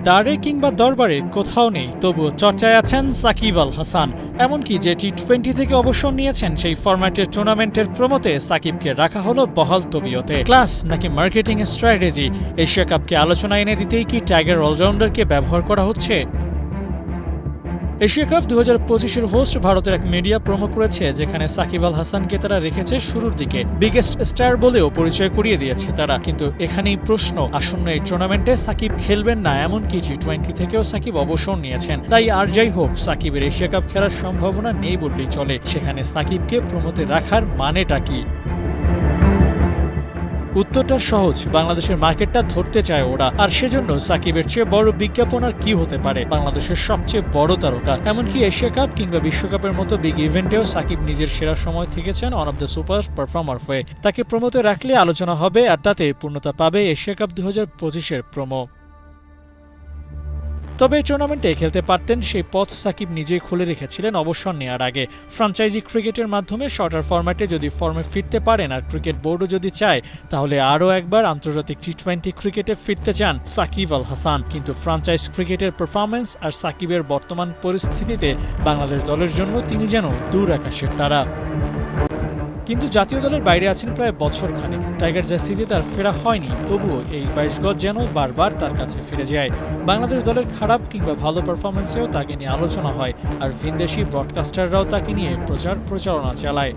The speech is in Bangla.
দাঁড়ে কিংবা দরবারে কোথাও নেই, তবুও চর্চায় আছেন সাকিব আল হাসান। এমনকি যে টি-20 থেকে অবসর নিয়েছেন সেই ফরম্যাটের টুর্নামেন্টের প্রমোতে সাকিবকে রাখা হলো বহাল তবিয়তে। ক্লাস নাকি মার্কেটিং স্ট্র্যাটেজি, এশিয়া কাপকে আলোচনায় এনে দিতেই কি টাইগার অলরাউন্ডারকে ব্যবহার করা হচ্ছে? এশিয়া কাপ 2025-এর হোস্ট ভারতের এক মিডিয়া প্রমো করেছে, যেখানে সাকিব আল হাসানকে তারা রেখেছে শুরুর দিকে, বিগেস্ট স্টার বলেও পরিচয় করিয়ে দিয়েছে তারা। কিন্তু এখানেই প্রশ্ন, আসন্ন এই টুর্নামেন্টে সাকিব খেলবেন না, এমনকি টি-20 থেকেও সাকিব অবসর নিয়েছেন। তাই আর যাই হোক, সাকিবের এশিয়া কাপ খেলার সম্ভাবনা নেই বললেই চলে। সেখানে সাকিবকে প্রমোতে রাখার মানেটা কি? উত্তরটা সহজ, বাংলাদেশের মার্কেটটা ধরতে চায় ওরা, আর সেজন্য সাকিবের চেয়ে বড় বিজ্ঞাপন আর কি হতে পারে। বাংলাদেশের সবচেয়ে বড় তারকা, এমনকি এশিয়া কাপ কিংবা বিশ্বকাপের মতো বিগ ইভেন্টেও সাকিব নিজের সেরা সময় থেকেছেন on of the super performer হয়ে। তাকে প্রমোতে রাখলে আলোচনা হবে, আর তাতে পূর্ণতা পাবে এশিয়া কাপ 2025-এর প্রমো। তবে এই টুর্নামেন্টে খেলতে পারতেন, সেই পথ সাকিব নিজেই খুলে রেখেছিলেন অবসর নেওয়ার আগে। ফ্র্যাঞ্চাইজি ক্রিকেটের মাধ্যমে শর্টার ফরম্যাটে যদি ফর্মে ফিরতে পারেন, আর ক্রিকেট বোর্ডও যদি চায়, তাহলে আরও একবার আন্তর্জাতিক টি-20 ক্রিকেটে ফিরতে চান সাকিব আল হাসান। কিন্তু ফ্র্যাঞ্চাইজ ক্রিকেটের পারফরম্যান্স আর সাকিবের বর্তমান পরিস্থিতিতে বাংলাদেশ দলের জন্য তিনি যেন দূর আকাশের তারা। কিন্তু জাতীয় দলের বাইরে আছেন প্রায় বছর খানেক। টাইগার জার্সিতে তার ফেরা হয়নি, তবুও এই 22 গজ যেন বারবার তার কাছে ফিরে যায়। বাংলাদেশ দলের খারাপ কিংবা ভালো পারফরমেন্সেও তাকে নিয়ে আলোচনা হয়, আর ভিনদেশি ব্রডকাস্টাররাও তাকে নিয়ে প্রচারণা চালায়।